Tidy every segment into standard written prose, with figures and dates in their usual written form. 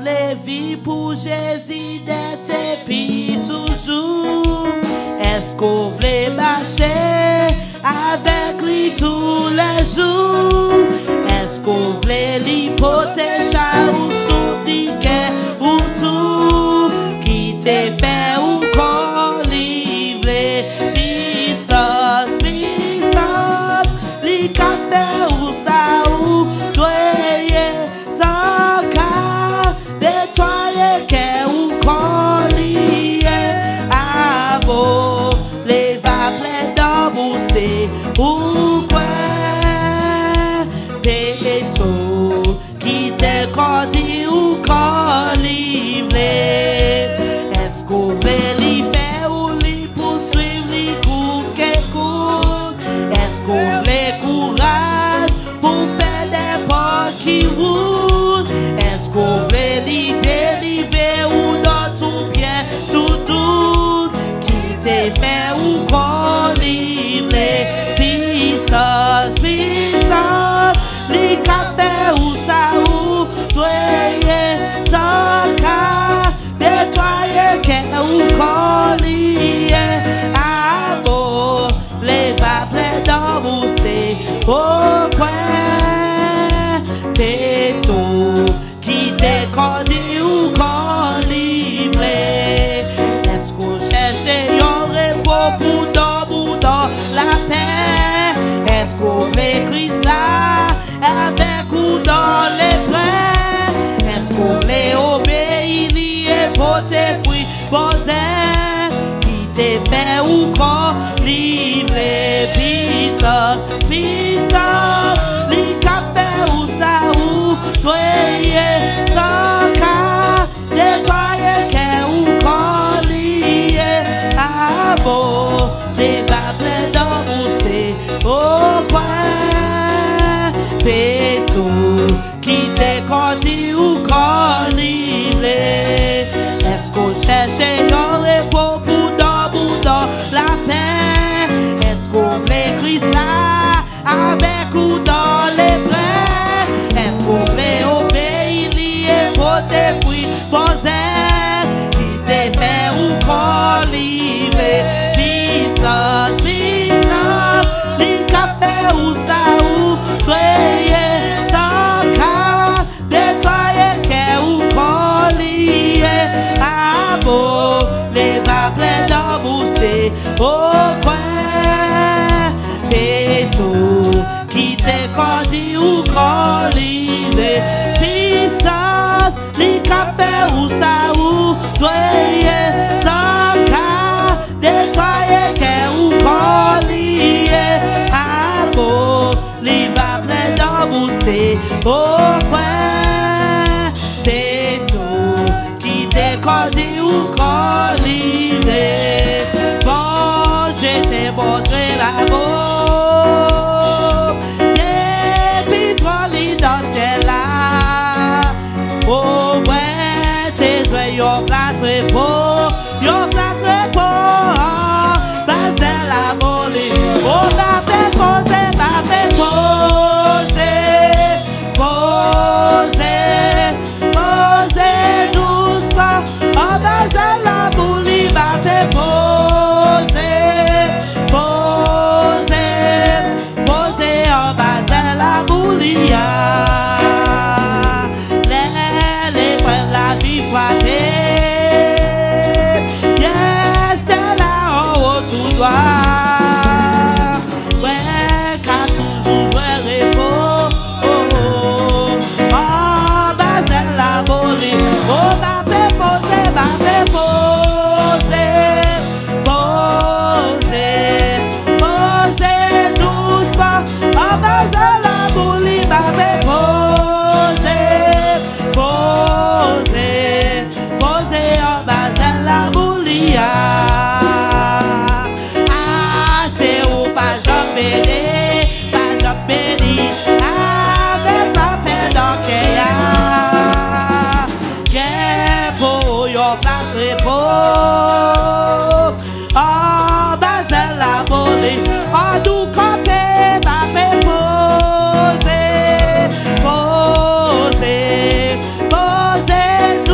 les vies pour Jésus d'être et puis toujours. Est-ce qu'on voulait marcher avec lui tous les jours? Est-ce qu'on voulait l'hypothèse ou soutenir ou tout qui t'est fait ou qu'on livre puissance, puissance, les cafés ou ça ou doyer sans cas, nettoyer qu'est ou qu'on lié à vos les va plein d'amour c'est ou quoi péto qui t'est cordi ou qu'on livre. Est-ce qu'on veut l'y faire ou l'y poursuivre l'y court? Est-ce qu'on veut courage pour faire des pas qui roulent? Est-ce qu'on veut l'y délivrer ou dans tout bien tout doux qui t'est fait ou qu'on livre? Puissance, puissance, les cafés ou ça ou doyer sans cas, nettoyer qu'est ou qu'on lié à beau, les va plein d'amour c'est pourquoi péto qui t'est connu ou qu'on livre. Est-ce qu'on cherche un repos pour dormir dans la paix? Est-ce qu'on écrit ça avec ou dans les prêts? Est-ce qu'on les obéit et voter fruit posé qui t'est fait ou qu'on livre? Puissance, puissance, les cafés ou ça ou doyer sans cas, nettoyer qu'est ou qu'on lié à beau, les va plein d'amour c'est au coin péto qui t'est connu ou qu'on livre. Est-ce qu'on cherche un repos pour dormir dans la paix? Est-ce qu'on écrit ça avec ou dans les prêts? Est-ce qu'on obéit et voter fruit posé qui t'est fait ou qu'on livre? Puissance, puissance, les cafés ou ça ou doyer sans cas, nettoyer qu'est ou qu'on lié à beau, les va plein d'amour c'est au coin péto qui t'est connu ou qu'on livre. Puissance, les cafés ou ça ou doyer sans cas, nettoyer qu'est ou qu'on lié à beau, les va plein d'amour c'est au coin péto qui t'est connu ou qu'on livre. Bon, je t'ai montré l'amour depuis toi lit dans celle-là. Oh ouais, t'es joué yon place repos, yon place repos. Basel la volée, oh ma belle posée, ma belle posée, posée, posée doucement. Oh Basel la volée, ma belle posée, posée, posée. Oh Basel la volée, les prennent la vie frappée. Yes, c'est là en haut tout droit. Ouais, car toujours jouer repos. Oh, oh, oh, Basel la volée. Oh, ma paix posée, posée, posée doucement. Oh, Basel la volée, ma paix posée, posée, posée. Oh, Basel la volée. Ah, c'est où pas jamais, avec la paix dans qu'il y a. Qu'est pour yon place repos. Oh, Basel la volée. Oh, nous camper, ma paix posée, posée, posée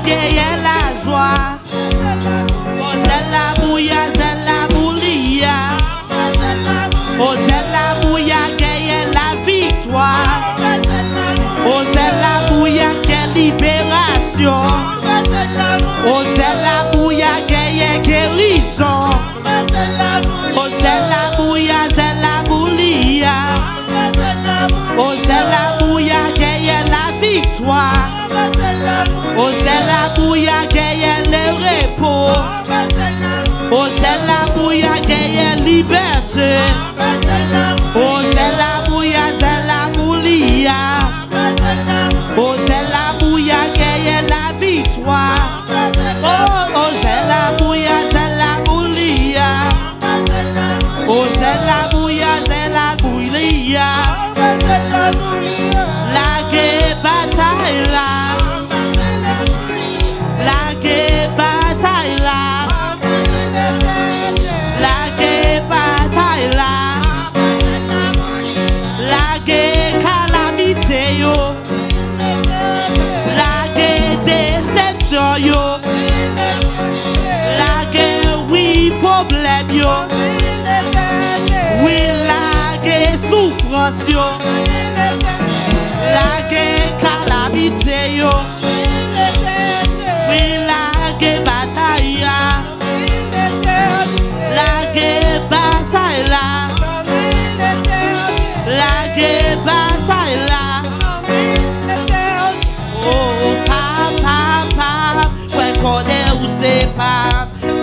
gagne la joie. Oh c'est la bouilla, c'est la boulia. Oh c'est la bouilla, gagne la victoire. Oh c'est la bouilla, gagne libération. Oh c'est la bouilla, gagne guérison. Oh c'est la bouilla, c'est la boulia. Oh c'est la bouilla, gagne la victoire. Oh c'est la bouilla, gagne le repos. Oh c'est la bouilla, gagne liberté. Oh c'est la bouilla, c'est la boulia. Oh c'est la bouilla, gagne la victoire. Oh c'est la bouilla, c'est la boulia. Oh c'est la bouilla, c'est la boulia. La guerre bataille là. La guerre bataille là. La guerre bataille là. La guerre calamité yo. La guerre déception yo. La guerre oui problème yo. Oui la guerre souffrance yo. La guerre calamité yo. Oui la guerre bataille là. La guerre bataille là. La guerre bataille là. Oh papa, ouais connaît où c'est pas.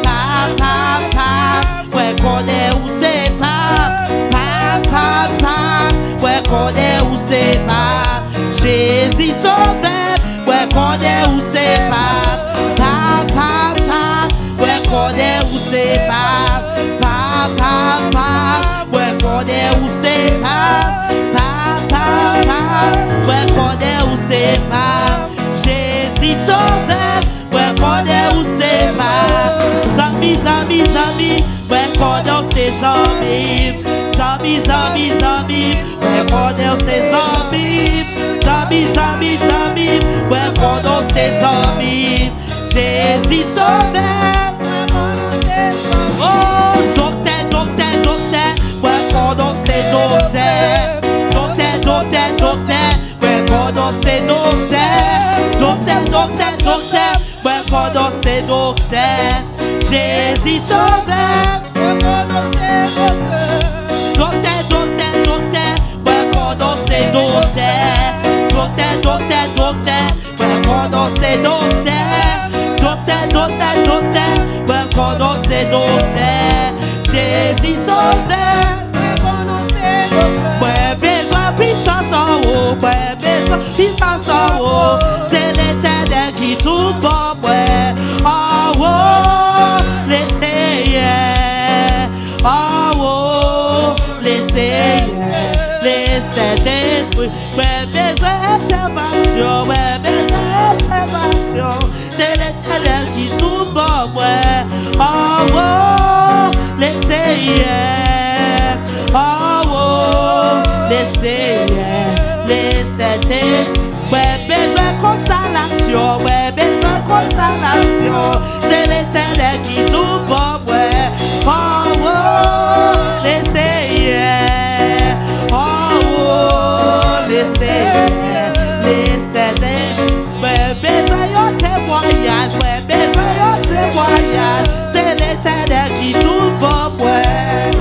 Papa, ouais connaît où c'est pas. Papa, ouais connaît où c'est pas. Jésus sauveur, ouais connaît où c'est pas. Papa, ouais connaît où c'est pas. Papa, ouais connaît où c'est pas. Papa, ouais connaît où c'est pas. Jésus sauveur, ouais connaît où c'est pas. Zami, ouais connaît où c'est zami. Zami, ouais connaît où c'est zami. Zami, ouais connaît où c'est zami. Jésus sauveur. Oh, docteur, ouais connaît où c'est docteur. Docteur, ouais connaît où c'est docteur. Docteur, ouais connaît où c'est docteur. Jésus sauveur. Docteur, ouais connaît où c'est docteur. Docteur, ouais connaît où c'est docteur. Docteur, ouais connaît où c'est docteur. Jésus sauveur. Ouais besoin puissance en haut, ouais besoin puissance en haut. C'est l'Éternel qui tout bon, ouais. En haut, les seigneurs. En haut, les seigneurs. Les Saint-Esprit, ouais besoin d'intervention, ouais besoin d'intervention. C'est l'Éternel qui tout bon, ouais. En haut, les seigneurs. En haut, les seigneurs, les Saint-Esprit. Ouais besoin consolation, ouais besoin consolation. C'est l'Éternel qui tout bon, ouais. En haut, les seigneurs. En haut, les seigneurs, les Saint-Esprit. Ouais besoin de témoignage, ouais besoin de témoignage. C'est l'Éternel qui tout bon, ouais.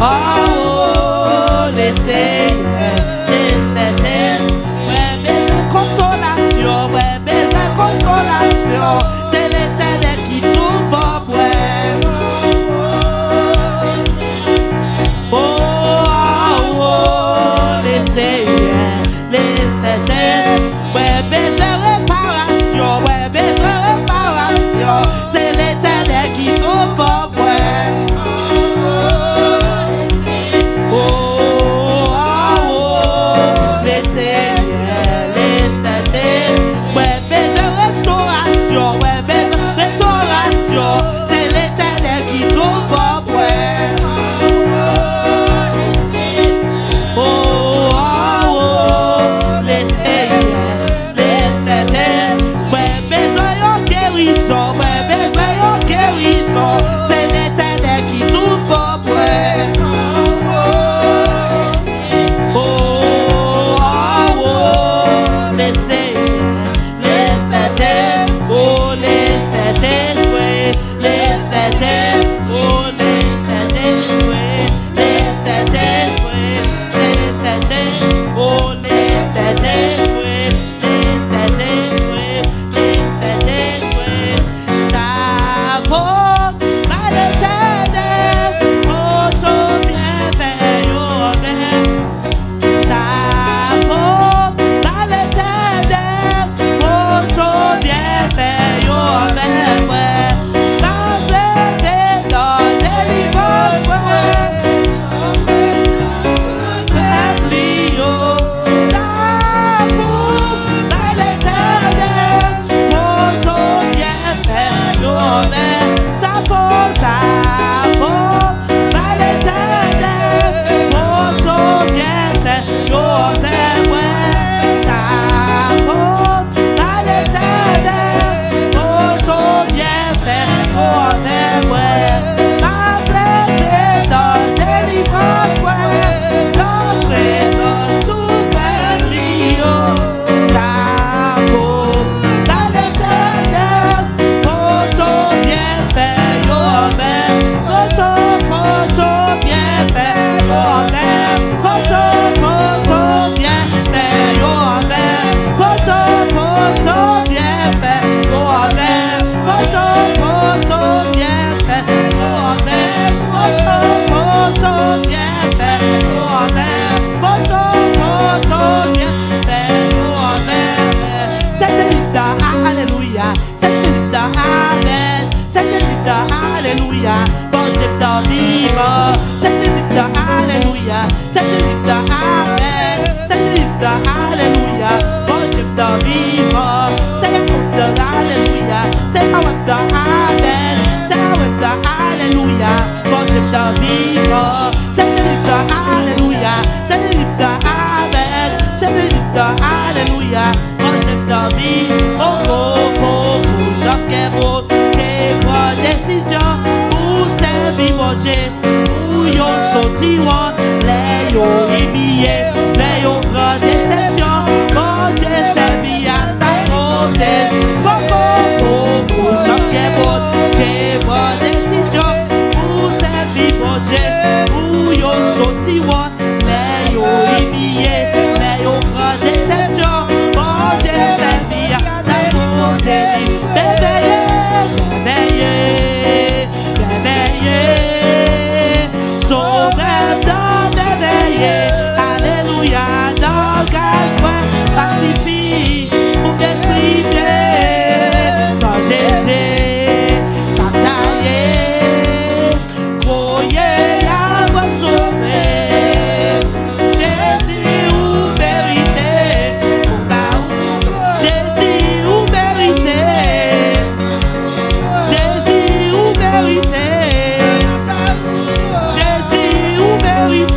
Oh, les seigneurs, les Saint-Esprit. Ouais besoin de consolation, ouais besoin de consolation. C'est l'Éternel qui tout bon, ouais. Oh, les seigneurs, les Saint-Esprit. Ouais besoin de réparation, ouais besoin de réparation. C'est l'Éternel qui tout bon, ouais. Les seigneurs, les Saint-Esprit. Ouais besoin de restauration, ouais vivant. C'est Jésus de Alléluia. C'est Jésus de Amen. C'est Jésus de Alléluia. Bon Dieu de vivant. C'est Jacob de Alléluia. C'est Awad de Amen. C'est Awad de Alléluia. Bon Dieu de vivant. C'est Jésus de Alléluia. C'est Jésus de Amen. C'est Jésus de Alléluia. Bon Dieu de vivant. Oh, oh, oh, Jacques et Maud, qui prend décision pour servir mon Dieu. Pour yon sorti loin, les yon humiliés, les yon prend décision. Mon Dieu servi à sa côté. Oh, oh, oh, Jacques et Maud, qui prend décision pour servir mon Dieu. Pour yon sorti loin, les yon humiliés, les yon prend décision. Mon Dieu servi à sa côté. Alléluia, dans Gaspard, pacifie, pour m'exprimer, sans Jésus, sans tailler, croyez à vous sauver, Jésus ou mérité, Jésus ou mérité, Jésus ou mérité, Jésus ou mérité.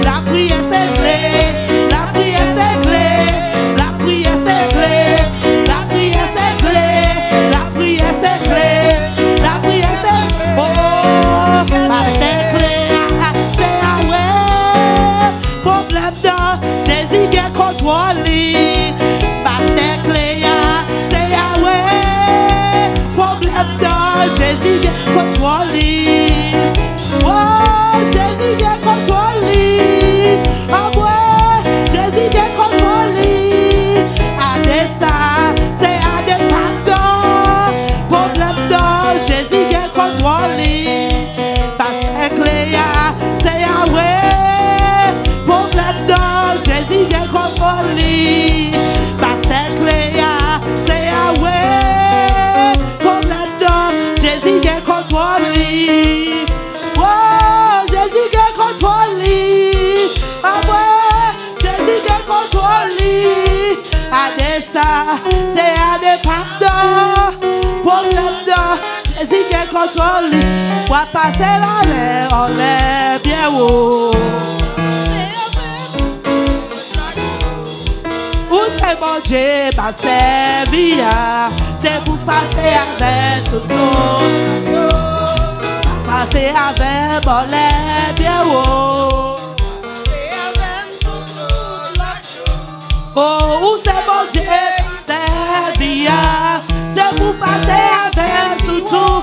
La prière li. Pasteur Cléa, c'est Yahweh. Problème dans Jésus vient contrôle li. Oh, Jésus vient contrôle li. Oh ouais, Jésus vient contrôle li. Adé ça, c'est adé pardon. Problème dans Jésus vient contrôle li. Pasteur Cléa, c'est Yahweh. Problème dans Jésus vient contrôle li. Pasteur Cléa, c'est Yahweh. Problème dans Jésus vient contrôle li. Oh, Jésus vient contrôle li. Ah ouais, Jésus vient contrôle li. Adé ça, c'est adé pardon. Problème dans Jésus vient contrôle li. On va passer la l'air, on est bien haut. Où c'est mon Dieu, ma servir. C'est pour passer avec ce tour. Passer avec mon lait bien haut. Oh, où c'est mon Dieu, servir. C'est pour passer avec ce tour.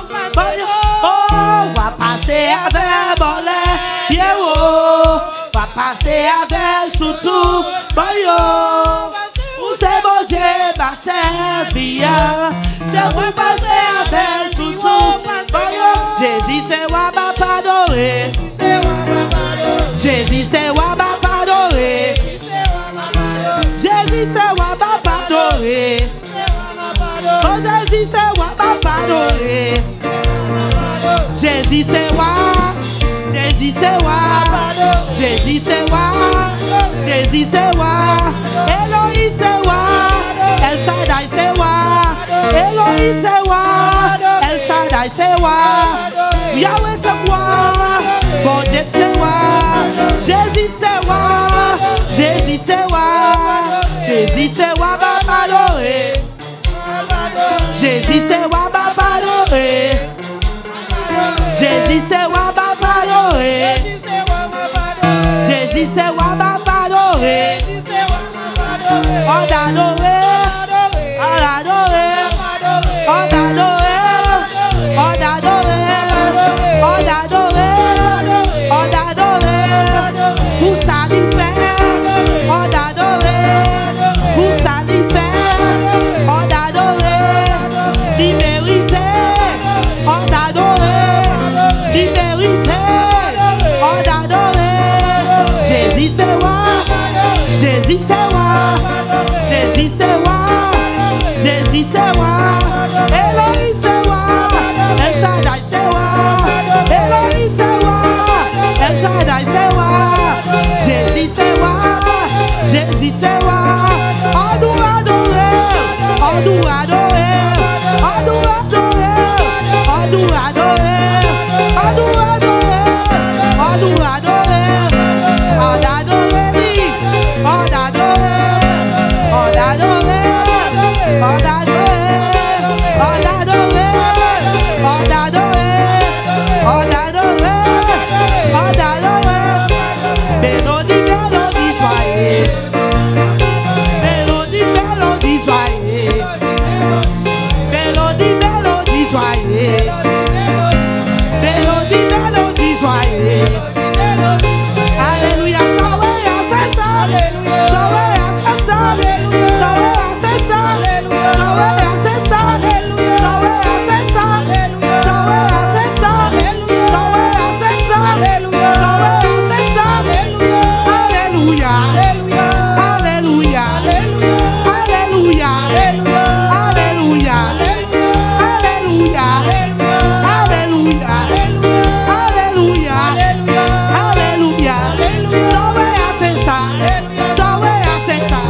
Oh, on va passer avec mon lait bien haut. On va passer avec ce tour. Où c'est mon Dieu, ma servir. C'est pour passer avec ce tour. Jésus c'est wa ma pardonner. Jésus c'est wa ma pardonner. Jésus c'est wa ma pardonner. Oh Jésus c'est wa ma pardonner. Jésus c'est wa. Jésus c'est wa. Jésus c'est wa. Jésus c'est wa. Elohim c'est wa. El Shaddai c'est wa. Elohim c'est wa. El Shaddai c'est wa. Yahweh c'est wa. Bon Dieu c'est wa. Jésus c'est wa. Jésus c'est wa. Jésus c'est wa ma pardonner. Jésus c'est wa ma pardonner. Jésus c'est wa ma pardonner. Jésus c'est wa ma pardonner. On t'adore, on t'adore, on t'adore, on t'adore, on t'adore, on t'adore, pour ça lui fait, on t'adore, pour ça lui fait, on t'adore, liberté, on t'adore, liberté, on t'adore, Jésus c'est moi, Jésus c'est moi, Jésus c'est moi, Jésus c'est moi, Elohim c'est moi, El Shaddai c'est moi, Elohim c'est moi, El Shaddai c'est moi, Jésus c'est moi, Jésus c'est moi, on doit adorer, on doit adorer, on doit adorer, on doit adorer, on doit adorer, on doit adorer, on adorer lui, on adorer, on adorer, on adorer, on adorer, on adorer, on adorer, on adorer, mélodie, mélodie, soyez, mélodie, mélodie, soyez, mélodie, mélodie, soyez, mélodie, mélodie, soyez, alléluia, ça ouais, c'est ça, alléluia, ça ouais, c'est ça, alléluia, ça ouais, c'est ça, alléluia, ça ouais, c'est ça, alléluia, ça ouais, c'est ça, alléluia, ça ouais, c'est ça, alléluia, ça ouais, c'est ça, alléluia, ça ouais, c'est ça, alléluia, alléluia, alléluia, alléluia, alléluia, alléluia, alléluia, alléluia, alléluia, ça ouais, c'est ça, ça ouais, c'est ça,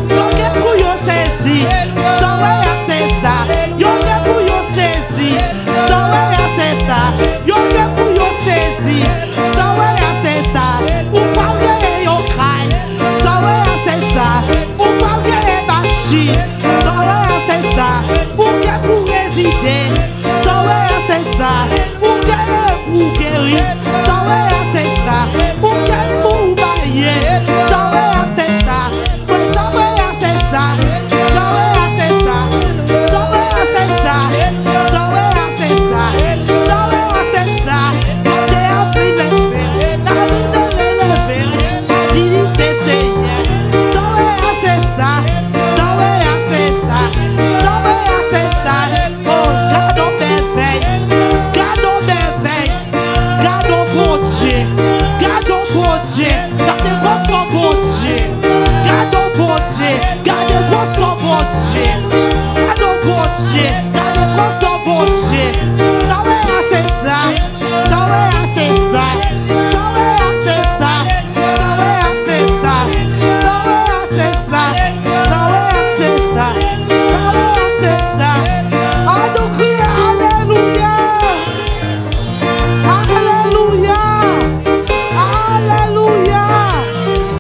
donc pour yo saisi, ça ouais, c'est ça, yo pour yo saisi, ça ouais, c'est ça, yo pour yo saisi, ça ouais, c'est ça, ou pas que yo cry, ça ouais, c'est ça, ou pas que bachi, ça ouais, c'est ça, ou que pour résister.